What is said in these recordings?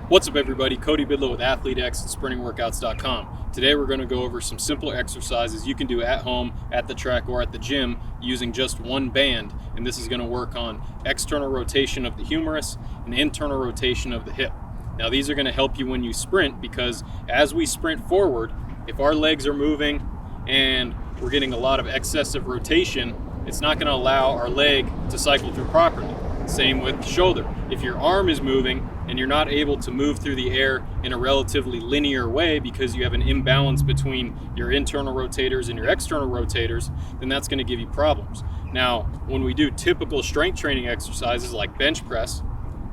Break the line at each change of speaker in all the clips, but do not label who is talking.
What's up everybody, Cody Bidlow with ATHLETE.X and SprintingWorkouts.com. Today we're going to go over some simple exercises you can do at home, at the track, or at the gym using just one band. And this is going to work on external rotation of the humerus and internal rotation of the hip. Now these are going to help you when you sprint, because as we sprint forward, if our legs are moving and we're getting a lot of excessive rotation, it's not going to allow our leg to cycle through properly. Same with the shoulder. If your arm is moving and you're not able to move through the air in a relatively linear way because you have an imbalance between your internal rotators and your external rotators, then that's going to give you problems. Now, when we do typical strength training exercises like bench press,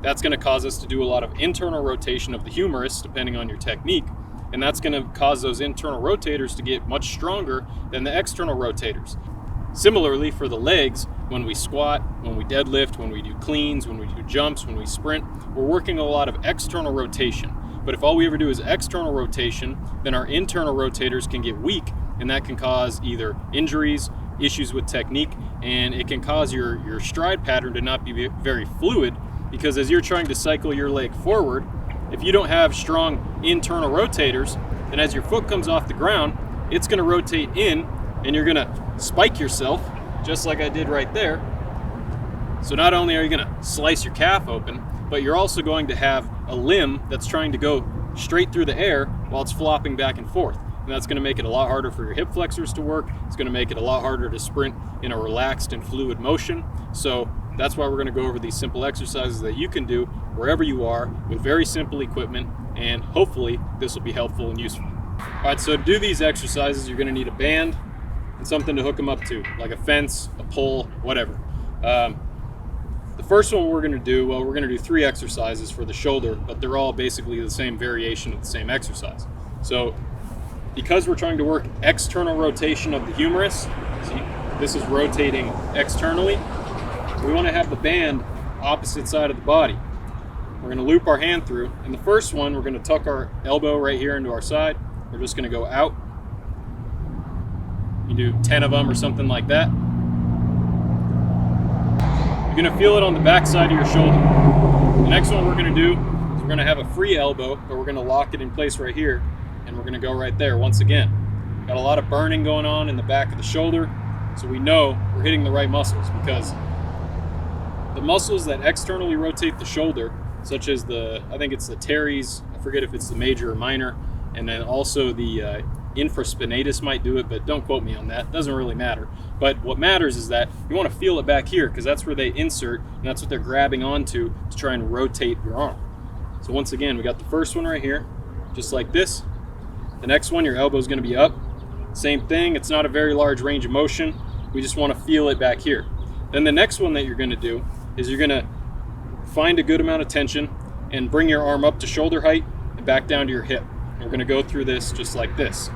that's going to cause us to do a lot of internal rotation of the humerus, depending on your technique, and that's going to cause those internal rotators to get much stronger than the external rotators. Similarly, for the legs, when we squat, when we deadlift, when we do cleans, when we do jumps, when we sprint, we're working a lot of external rotation. But if all we ever do is external rotation, then our internal rotators can get weak, and that can cause either injuries, issues with technique, and it can cause your stride pattern to not be very fluid, because as you're trying to cycle your leg forward, if you don't have strong internal rotators, then as your foot comes off the ground, it's going to rotate in, and you're going to spike yourself, just like I did right there. So not only are you going to slice your calf open, but you're also going to have a limb that's trying to go straight through the air while it's flopping back and forth. And that's going to make it a lot harder for your hip flexors to work. It's going to make it a lot harder to sprint in a relaxed and fluid motion. So that's why we're going to go over these simple exercises that you can do wherever you are with very simple equipment, and hopefully this will be helpful and useful. All right, so to do these exercises, you're going to need a band and something to hook them up to, like a fence, a pole, whatever. The first one we're going to do, well, we're going to do 3 exercises for the shoulder, but they're all basically the same variation of the same exercise. So because we're trying to work external rotation of the humerus, see, this is rotating externally, we want to have the band opposite side of the body. We're going to loop our hand through, and the first one, we're going to tuck our elbow right here into our side. We're just going to go out. You do 10 of them or something like that. You're going to feel it on the back side of your shoulder. The next one we're going to do is we're going to have a free elbow, but we're going to lock it in place right here, and we're going to go right there once again. Got a lot of burning going on in the back of the shoulder, so we know we're hitting the right muscles, because the muscles that externally rotate the shoulder, such as I think it's the teres, I forget if it's the major or minor, and then also the infraspinatus might do it, but don't quote me on that. It doesn't really matter. But what matters is that you want to feel it back here, because that's where they insert, and that's what they're grabbing onto to try and rotate your arm. So once again, we got the first one right here, just like this. The next one, your elbow is going to be up. Same thing. It's not a very large range of motion. We just want to feel it back here. Then the next one that you're going to do is you're going to find a good amount of tension and bring your arm up to shoulder height and back down to your hip. And we're going to go through this just like this.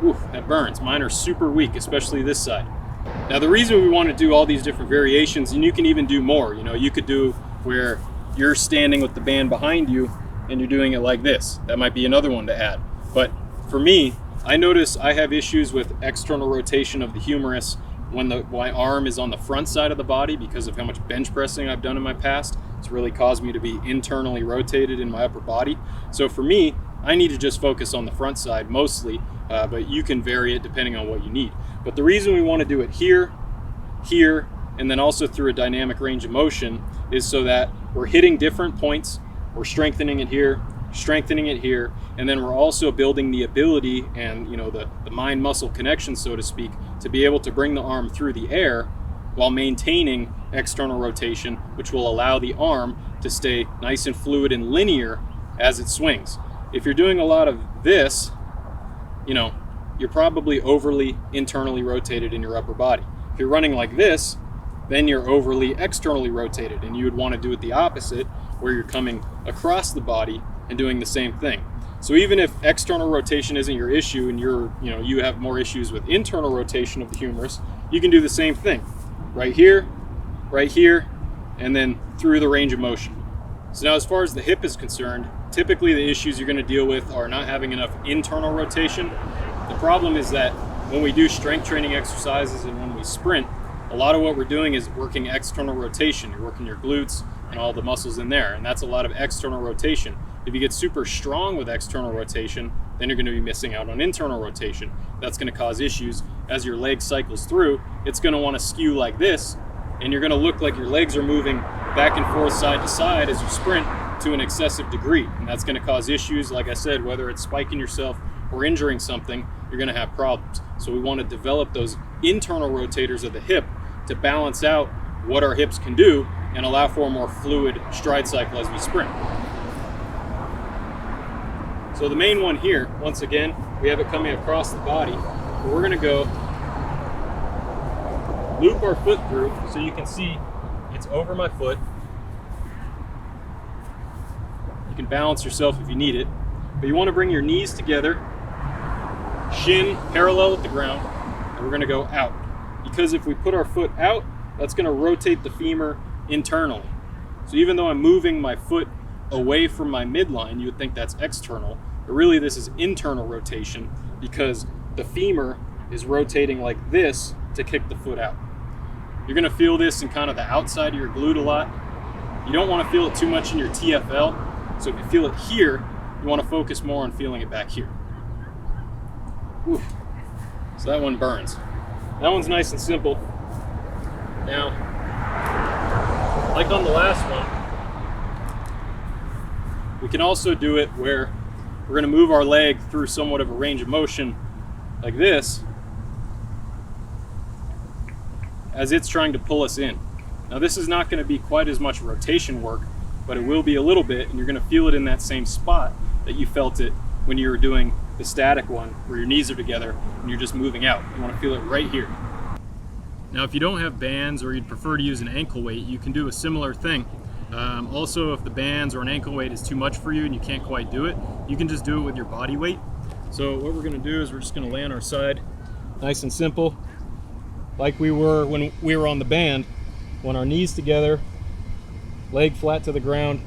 Oof, that burns. Mine are super weak, especially this side. Now the reason we want to do all these different variations, and you can even do more, you could do where you're standing with the band behind you and you're doing it like this. That might be another one to add. But for me, I notice I have issues with external rotation of the humerus when my arm is on the front side of the body, because of how much bench pressing I've done in my past. It's really caused me to be internally rotated in my upper body. So for me, I need to just focus on the front side mostly, but you can vary it depending on what you need. But the reason we want to do it here, here, and then also through a dynamic range of motion is so that we're hitting different points, we're strengthening it here, and then we're also building the ability and the mind-muscle connection, so to speak, to be able to bring the arm through the air while maintaining external rotation, which will allow the arm to stay nice and fluid and linear as it swings. If you're doing a lot of this, you're probably overly internally rotated in your upper body. If you're running like this, then you're overly externally rotated, and you would want to do it the opposite, where you're coming across the body and doing the same thing. So even if external rotation isn't your issue and you have more issues with internal rotation of the humerus, you can do the same thing. Right here, and then through the range of motion. So now as far as the hip is concerned, typically the issues you're going to deal with are not having enough internal rotation. The problem is that when we do strength training exercises and when we sprint, a lot of what we're doing is working external rotation. You're working your glutes and all the muscles in there, and that's a lot of external rotation. If you get super strong with external rotation, then you're going to be missing out on internal rotation. That's going to cause issues as your leg cycles through. It's going to want to skew like this, and you're going to look like your legs are moving back and forth, side to side as you sprint to an excessive degree, and that's going to cause issues. Like I said, whether it's spiking yourself or injuring something, you're going to have problems. So we want to develop those internal rotators of the hip to balance out what our hips can do and allow for a more fluid stride cycle as we sprint. So the main one here, once again, we have it coming across the body. But we're going to go loop our foot through so you can see it's over my foot. You can balance yourself if you need it, but you want to bring your knees together, shin parallel with the ground, and we're going to go out. Because if we put our foot out, that's going to rotate the femur internally. So even though I'm moving my foot away from my midline, you would think that's external, but really this is internal rotation because the femur is rotating like this to kick the foot out. You're going to feel this in kind of the outside of your glute a lot. You don't want to feel it too much in your TFL, so if you feel it here, you want to focus more on feeling it back here. Whew. So that one burns. That one's nice and simple. Now, like on the last one, we can also do it where we're going to move our leg through somewhat of a range of motion like this as it's trying to pull us in. Now this is not going to be quite as much rotation work, but it will be a little bit, and you're going to feel it in that same spot that you felt it when you were doing the static one where your knees are together and you're just moving out. You want to feel it right here. Now if you don't have bands or you'd prefer to use an ankle weight, you can do a similar thing. Also, if the bands or an ankle weight is too much for you and you can't quite do it, you can just do it with your body weight. So what we're going to do is we're just going to lay on our side, nice and simple, like we were when we were on the band. Want our knees together, leg flat to the ground,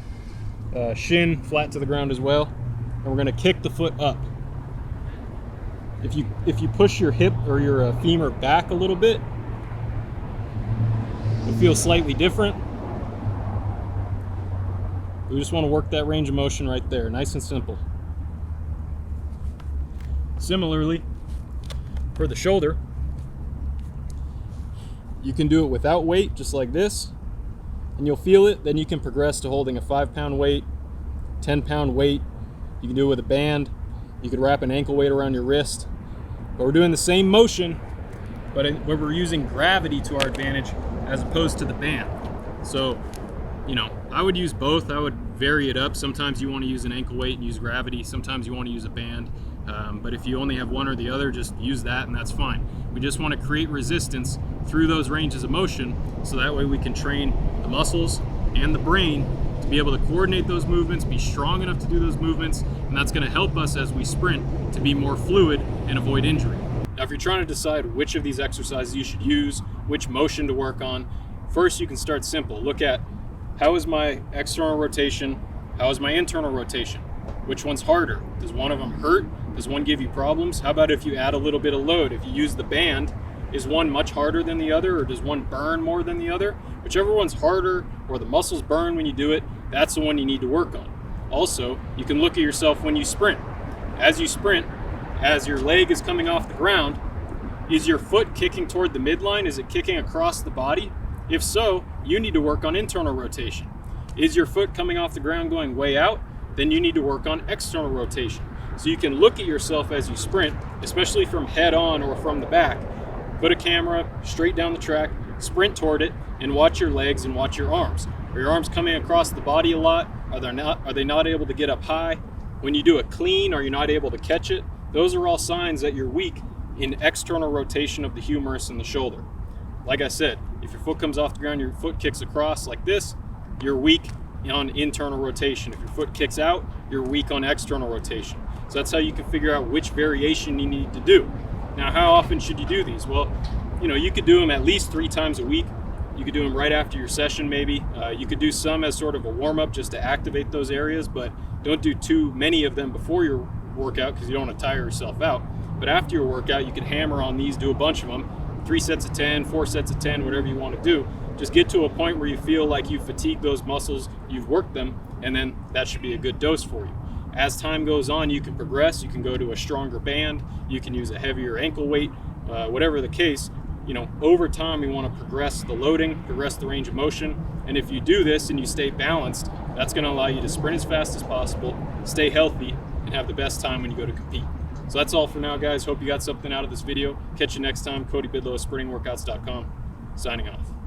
shin flat to the ground as well, and we're going to kick the foot up. If you push your hip or your femur back a little bit, it'll feel slightly different. We just want to work that range of motion right there, nice and simple. Similarly, for the shoulder, you can do it without weight, just like this, and you'll feel it. Then you can progress to holding a 5-pound weight, 10-pound weight. You can do it with a band. You could wrap an ankle weight around your wrist. But we're doing the same motion, but where we're using gravity to our advantage as opposed to the band. So, you know, I would use both. I would vary it up. Sometimes you want to use an ankle weight and use gravity. Sometimes you want to use a band. But if you only have one or the other, just use that and that's fine. We just want to create resistance through those ranges of motion so that way we can train the muscles and the brain to be able to coordinate those movements, be strong enough to do those movements, and that's going to help us as we sprint to be more fluid and avoid injury. Now, if you're trying to decide which of these exercises you should use, which motion to work on, first you can start simple. Look at how is my external rotation, how is my internal rotation? Which one's harder? Does one of them hurt? Does one give you problems? How about if you add a little bit of load? If you use the band, is one much harder than the other, or does one burn more than the other? Whichever one's harder or the muscles burn when you do it, that's the one you need to work on. Also, you can look at yourself when you sprint. As you sprint, as your leg is coming off the ground, is your foot kicking toward the midline? Is it kicking across the body? If so, you need to work on internal rotation. Is your foot coming off the ground going way out? Then you need to work on external rotation. So you can look at yourself as you sprint, especially from head on or from the back. Put a camera straight down the track, sprint toward it, and watch your legs and watch your arms. Are your arms coming across the body a lot? Are they not able to get up high? When you do a clean, are you not able to catch it? Those are all signs that you're weak in external rotation of the humerus and the shoulder. Like I said, if your foot comes off the ground, your foot kicks across like this, you're weak on internal rotation. If your foot kicks out, you're weak on external rotation. So that's how you can figure out which variation you need to do. Now, how often should you do these? Well, you know, you could do them at least 3 times a week. You could do them right after your session maybe. You could do some as sort of a warm-up just to activate those areas, but don't do too many of them before your workout because you don't want to tire yourself out. But after your workout, you can hammer on these, do a bunch of them, 3 sets of 10, 4 sets of 10, whatever you want to do. Just get to a point where you feel like you've fatigued those muscles, you've worked them, and then that should be a good dose for you. As time goes on, you can progress. You can go to a stronger band. You can use a heavier ankle weight, whatever the case. You know, over time, you want to progress the loading, progress the range of motion. And if you do this and you stay balanced, that's going to allow you to sprint as fast as possible, stay healthy, and have the best time when you go to compete. So that's all for now, guys. Hope you got something out of this video. Catch you next time. Cody Bidlow of SprintingWorkouts.com, signing off.